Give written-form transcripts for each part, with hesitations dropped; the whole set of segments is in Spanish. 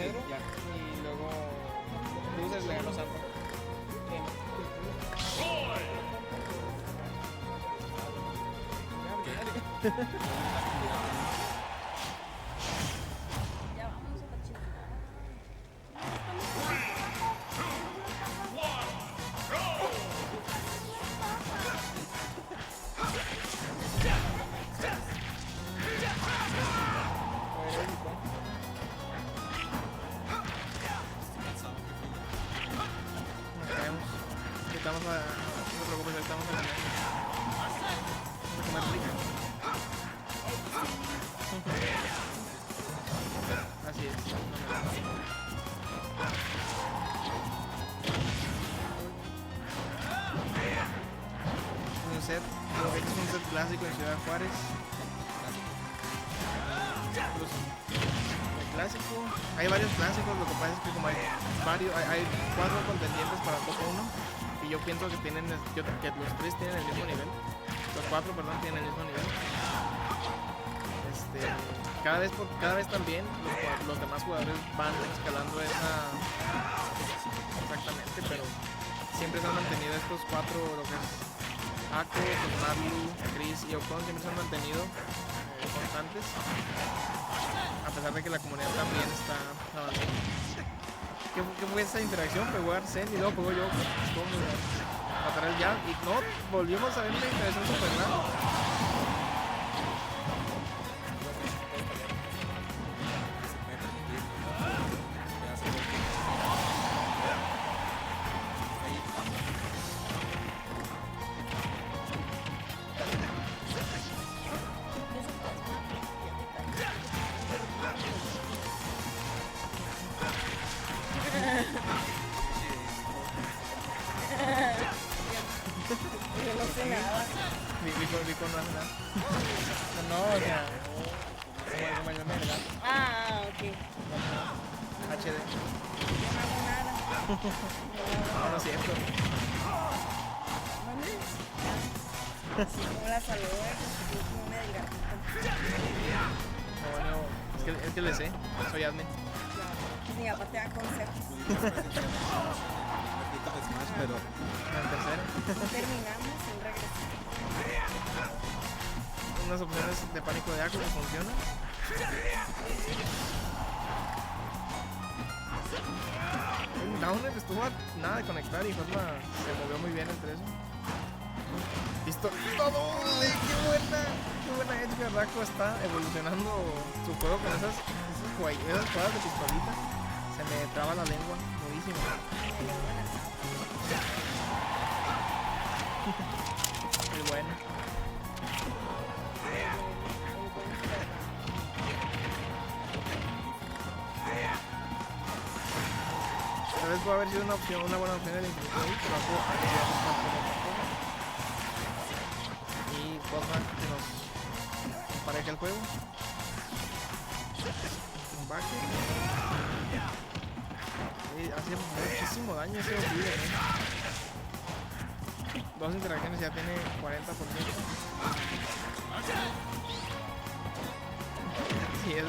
Pedro ya. y luego Cruces le ganó Sandro. Ya vamos a la chingada. Nos caemos. Estamos a... No te preocupes, estamos a ganar. Vamos a comer rico. Así es. Un set. Este es un set clásico en Ciudad Juárez. Incluso el clásico. Hay varios clásicos. Lo que pasa es que como hay varios, hay 4 contendientes para top 1. Y yo pienso que tienen, que los 3 tienen el mismo nivel. Los 4, perdón, tienen el mismo nivel. Cada vez también los demás jugadores van escalando esa exactamente, pero siempre se han mantenido estos 4, lo que es Ako, Marlu, Chris y Ocon, siempre se han mantenido constantes, a pesar de que la comunidad también está avanzando. ¿Qué fue esa interacción? Pegó Arsen y luego pegó yo, estuvo muy bien. Matar el jab y no, volvimos a ver una interacción super rara. Yo no sé nada. Vico no hace nada. No, o sea, como el meme, ¿verdad? Ah, ok. HD. Yo no hago nada. No, no es cierto. Así como la salud, es como una del gatito. No, bueno, es que le sé, soy admin. Mi papá te da consejos. Smash, pero En el tercero. Terminamos y regresamos. Unas opciones de pánico de Ako que funcionan. El Downer estuvo a nada de conectar y Hotma se movió muy bien entre eso. Listo. ¡Todo! ¡Qué buena Edgar! Rako está evolucionando su juego con esas jugadas de pistolita. Se me traba la lengua. Buenísimo. Muy bueno. Tal vez puede haber sido una buena opción el infinito ahí, pero y Cosma que nos empareja el juego. Un baque. Hace muchísimo daño ese horrible, ¿no? 2 interacciones ya tiene 40%. Sí, eso. 68%.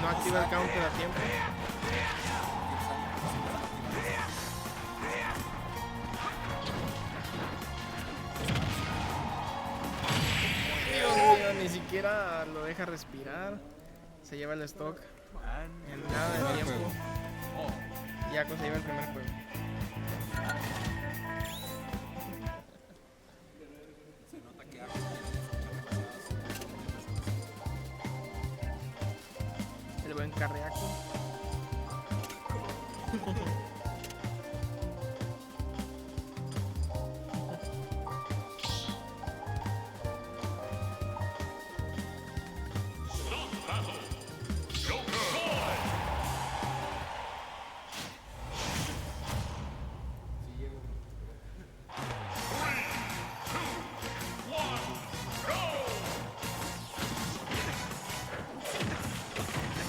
No activa el counter a tiempo. Dios mío, ni siquiera lo deja respirar. Se lleva el stock en nada de tiempo. Y Ako se lleva el primer juego. El buen Carreaco.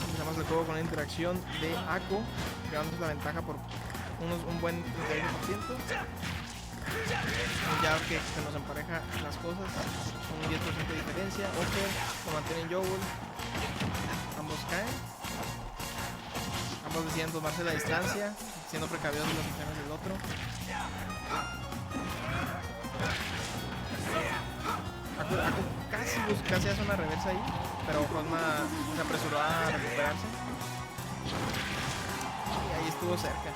Empezamos el juego con la interacción de Ako, llevándose la ventaja por un buen 38%. Ya que se nos empareja las cosas, un 10% de diferencia. Ojo, lo mantienen Joel. Ambos todos deciden tomarse la distancia, siendo precavidos de las opciones del otro. Aku casi hace una reversa ahí, pero Cosma se apresuró a recuperarse. Y ahí estuvo cerca.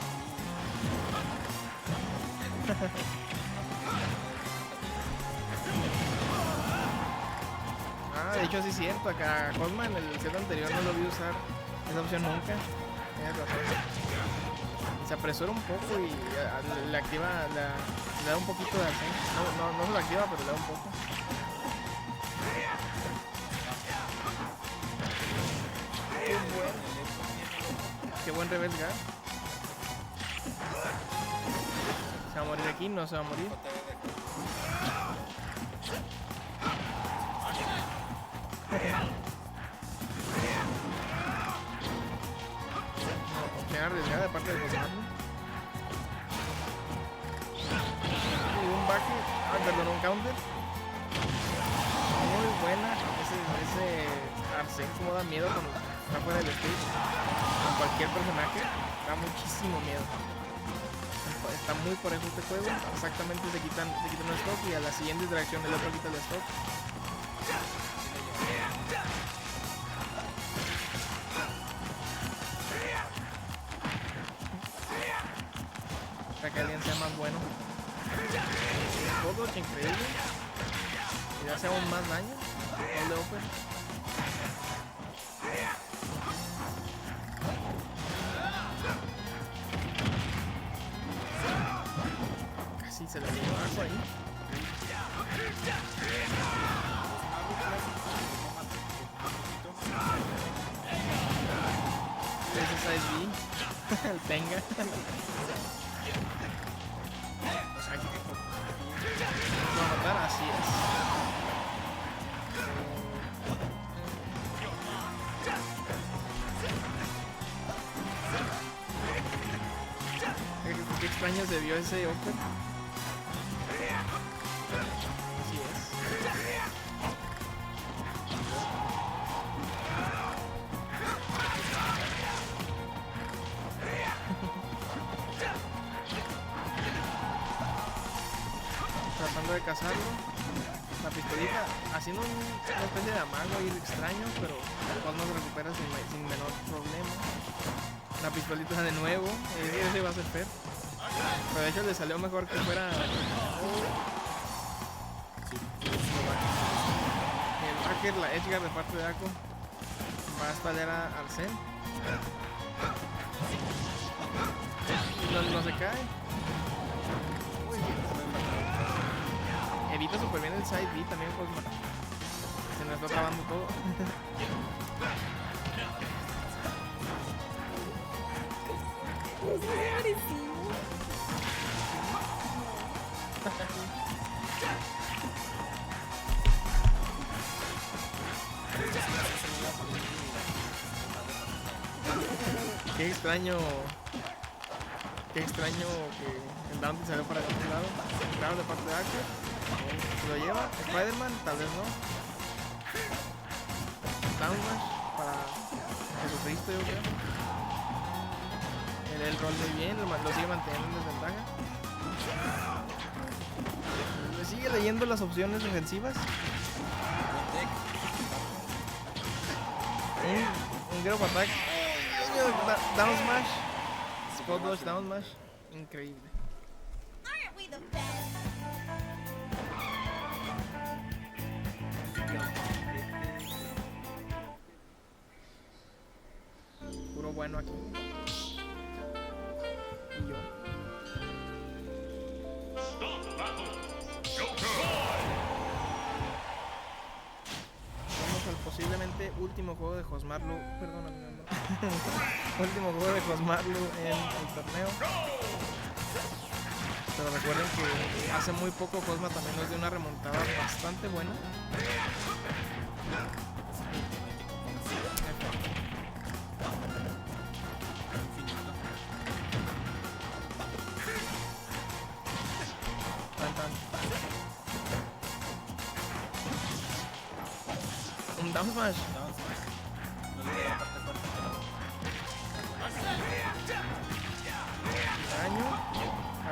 De hecho sí es cierto, acá Cosma en el set anterior no lo vi usar esa opción nunca. Tienes razón. Se apresura un poco y le activa, le da un poquito de arcén. No se lo activa, pero le da un poco. Qué buen reverse guard. ¿Se va a morir aquí? No se va a morir. Opción arriesgada de parte de Cosmarlo. Y un back, perdón, un counter. Muy buena. Ese Arsene como da miedo cuando está fuera del stage. Con cualquier personaje da muchísimo miedo. Está muy parejo este juego. Exactamente se quitan el stock y a la siguiente interacción el otro quita el stock. Para que alguien sea más bueno. Todo increíble. Y hace aún más daño. Doble open. Casi se le dio algo ahí. Ese es IB. El tenga. ¿Lo va a matar? Así es. Qué extraño se vio ese open. Así es. Tratando de cazarlo, la pistolita haciendo una especie de amago ahí extraño, pero Cosma se recupera sin menor problema. La pistolita de nuevo, ese va a ser fair, pero de hecho le salió mejor que fuera el backer, la edge guard de parte de Ako va a espallar a Arsene. No se cae. Evita súper bien el side B también, Cosma. Se nos está acabando todo. Es muy agresivo. Qué extraño que el Dante salió para el otro lado. Claro, de parte de Acker. Se lo lleva. Spider-Man, tal vez no. Downrush para Jesucristo, yo creo. El rol muy bien, lo sigue manteniendo en desventaja. Le sigue leyendo las opciones ofensivas. Un grab attack. Down smash. Spot dodge, down smash. Increíble. Puro bueno aquí. Y yo. Vamos al posiblemente último juego de Cosmarlo. Perdóname, no. Último juego de Cosmarlo en el torneo. Pero recuerden que hace muy poco Cosma también nos dio una remontada bastante buena. Un down smash.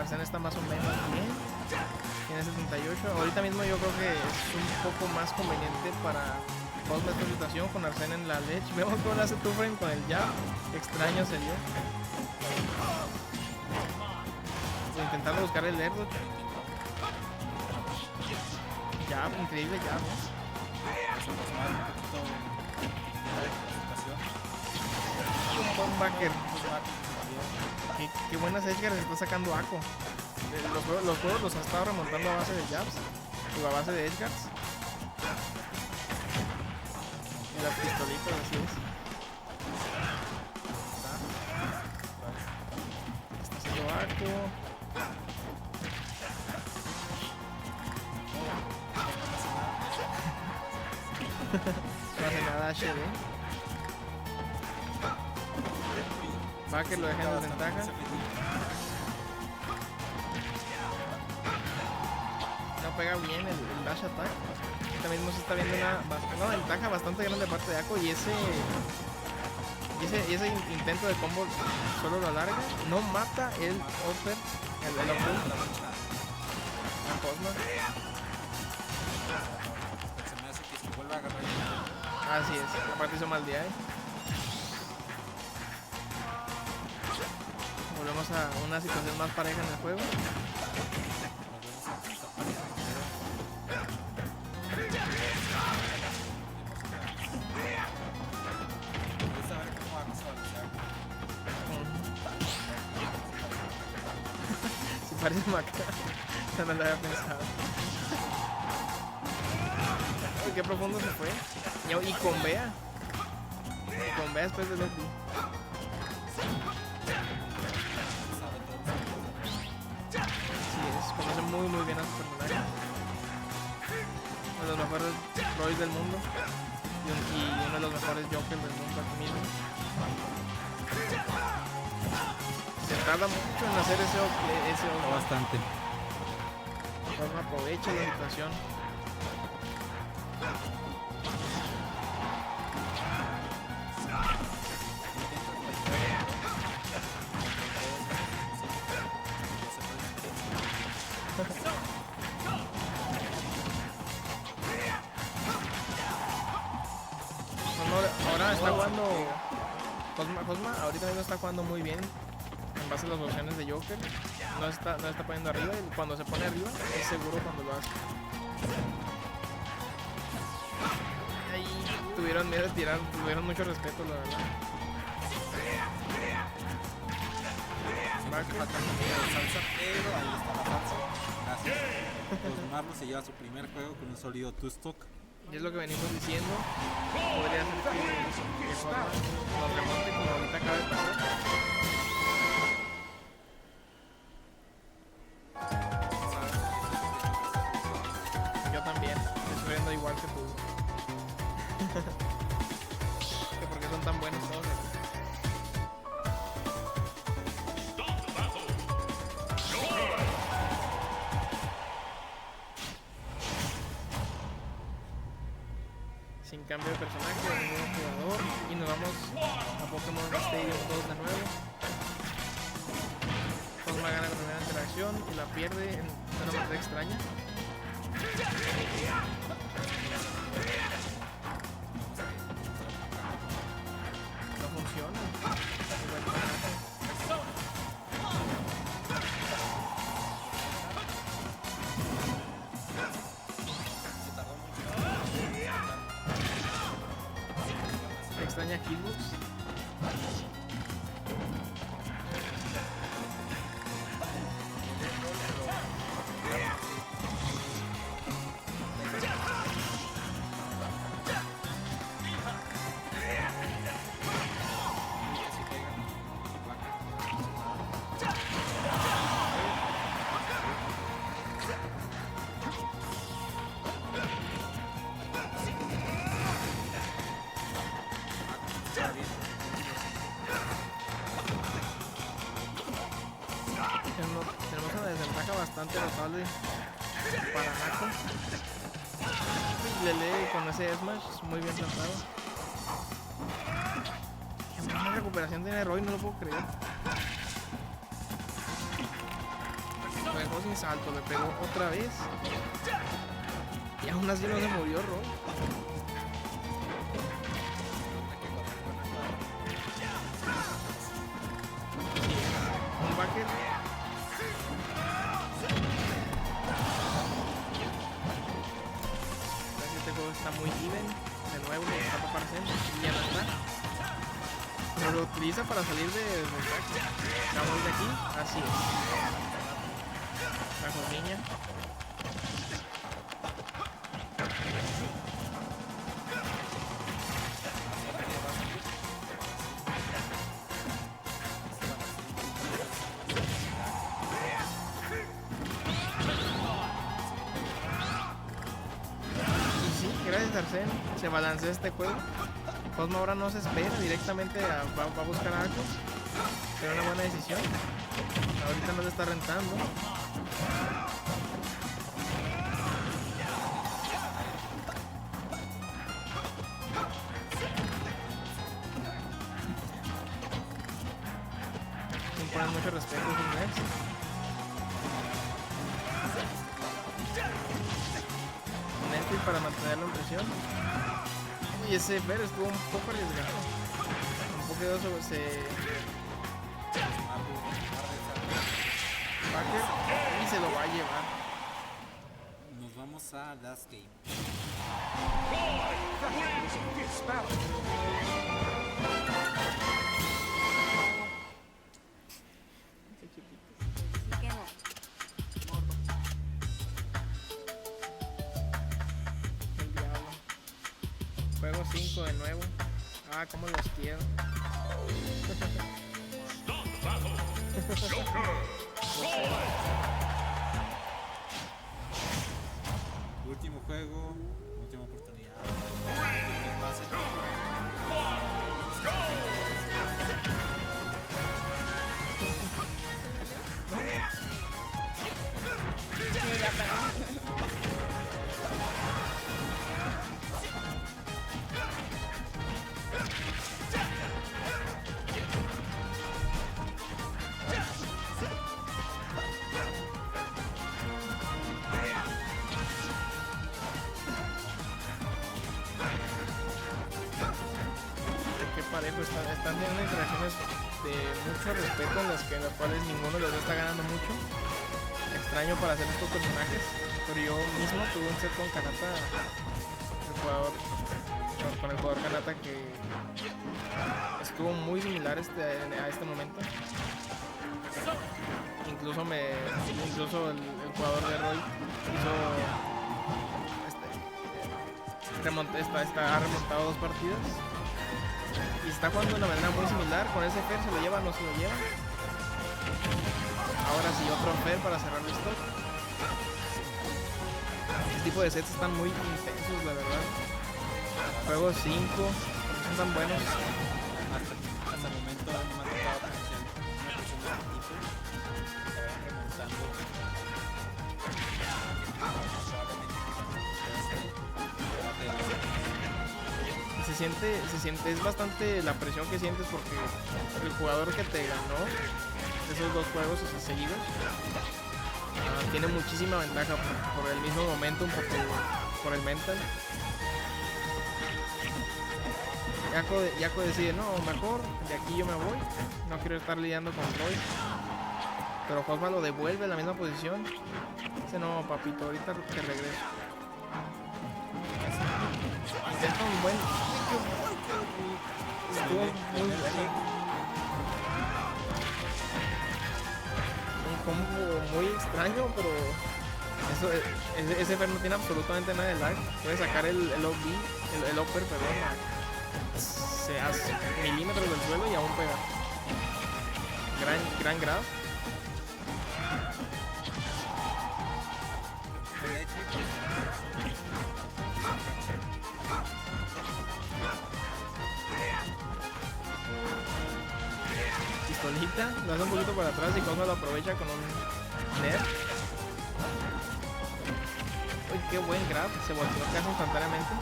Arsene está más o menos bien. Tiene 78. Ahorita mismo yo creo que es un poco más conveniente para Cosmo esta situación con Arsene en la ledge. Vemos cómo le hace Tufren con el jab. Extraño se dio. Intentando buscar el air dodge. Jab, increíble jab, un comebacker. Qué buenas edge guards está sacando Ako. Los juegos los ha estado remontando a base de jabs o a base de edge guards. Y las pistolitas, así es. Está haciendo Ako. No hace nada HD. Va que lo dejen en desventaja. No pega bien el dash attack. Ahorita mismo se está viendo una ventaja bastante grande de parte de Ako. Y ese intento de combo solo lo alarga. No mata el offer. El offer. A Cosmo. Así es, aparte hizo mal día, Volvemos a una situación más pareja en el juego. Si parece Maca, no lo había pensado. Uy, qué profundo se fue. Y con Bea. Y con Bea después de Loki. Así es, conoce muy bien a su personaje. Uno de los mejores Royce del mundo. Y uno de los mejores Jokers del mundo aquí mismo. Se tarda mucho en hacer ese bastante. Entonces aprovecha la situación. Ahora está jugando Cosma ahorita mismo está jugando muy bien en base a las opciones de Joker. No está poniendo arriba y cuando se pone arriba es seguro cuando lo hace. Ahí tuvieron miedo de tirar, tuvieron mucho respeto, la verdad. Salsa, pero ahí está la salsa. Gracias. Cosmarlo se lleva su primer juego con un sólido two-stock. Y es lo que venimos diciendo. Podría ser que Cosma nos remonte como ahorita acaba de pasar. Yo también, estoy viendo igual que tú. Que porque son tan buenos todos aquí. Sin cambio de personaje, de ningún jugador. Y nos vamos a Pokémon Stadium 2 de nuevo. Cosma gana la primera interacción y la pierde de una manera extraña. No funciona. Extraña Killbox. Tenemos una desventaja bastante notable para Ako. Le lee con ese smash, muy bien plantado. Qué buena recuperación tiene Roy, no lo puedo creer. pegó sin salto, le pegó otra vez. Y aún así no se murió, Roy. Un bucket. Este juego está muy even. De nuevo le escapa para Zen y ya no está. Pero lo utiliza para salir de desventaja. Vamos de aquí. Así es. Bajo niña. Gracias Arsene, se balancea este juego. Cosmo ahora no se espera, directamente va a buscar a Arcos. Será una buena decisión. Ahorita no le está rentando. Imponen mucho respeto a sus nets. Netflix para mantenerlo en presión. Y ese Fer estuvo un poco arriesgado. Un poco se... Packer y se lo va a llevar. Nos vamos a Last Game. El diablo. Juego 5 de nuevo. Ah, cómo los quiero. Último juego, última oportunidad. Qué parejo, están teniendo interacciones de mucho respeto en las cuales ninguno de los dos está ganando mucho. Extraño para hacer estos personajes, pero yo mismo tuve un set con Kanata, con el jugador Kanata, que estuvo muy similar a este momento. Incluso el jugador de Roy ha remontado 2 partidas y está jugando de una manera muy similar. Con ese Fer se lo lleva, no se lo lleva. Ahora sí, otro Fer para cerrar el stock. Este tipo de sets están muy intensos, la verdad. Juegos 5 son tan buenos. Hasta el momento no me ha tocado presenciar una persona de este tipo que vayan remontando. Se siente, es bastante la presión que sientes porque el jugador que te ganó esos 2 juegos seguidos tiene muchísima ventaja por el mismo momentum, por el mental. Yako decide, no, mejor de aquí yo me voy, no quiero estar lidiando con Roy. Pero Cosma lo devuelve a la misma posición. Dice, no, papito, ahorita te regreso. Intenta un buen... Estuvo muy bueno. Un combo muy extraño, pero... Ese Fer no tiene absolutamente nada de lag. Puede sacar el upper, perdón, se hace milímetros del suelo y aún pega. Gran grab. Pistolita, lo hace un poquito para atrás y Cosmo lo aprovecha con un net. Uy, qué buen grab, se volteó casi instantáneamente.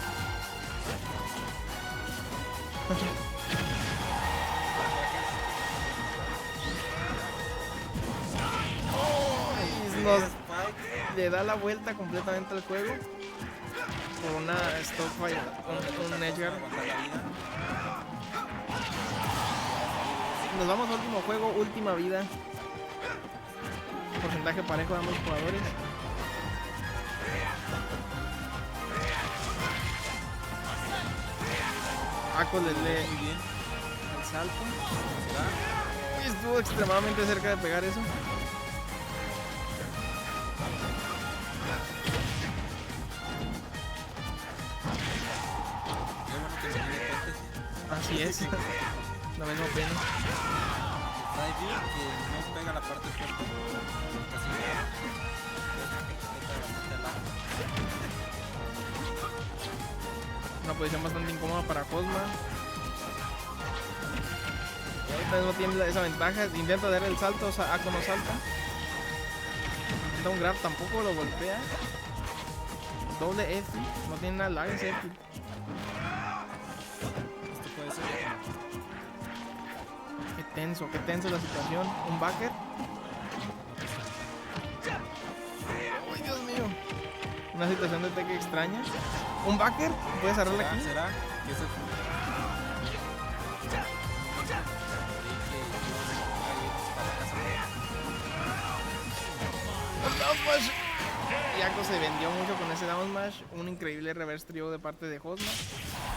Nos Spike. le da la vuelta completamente al juego por una stock fight, un Edgar. Aguantar la vida. Nos vamos al último juego, última vida. Porcentaje parejo de ambos jugadores. Ako le lee Muy bien. el salto. ¿Será? Uy, estuvo extremadamente cerca de pegar eso. Qué bueno que venía de puente. Así es. La misma pena. Raiden que no pega la parte fuerte. Casi nada. Deja bastante al lado. Una posición bastante incómoda para Cosma. Y ahorita mismo tiene esa ventaja. Intenta dar el salto, o sea, Ako no salta. Intenta un grab, tampoco lo golpea. Doble F, no tiene nada lag ese F. Esto puede ser. Qué tenso la situación. Un backer. Uy, Dios mío. Una situación de teque extraña. Un backer, puede cerrarle aquí. ¿Será? Que ese fue. Un down smash. Y Ako se vendió mucho con ese down smash. Un increíble reverse trio de parte de Hosma.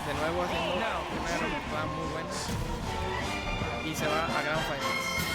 De nuevo haciendo una remontada muy buena. Y se va a Grand Finals.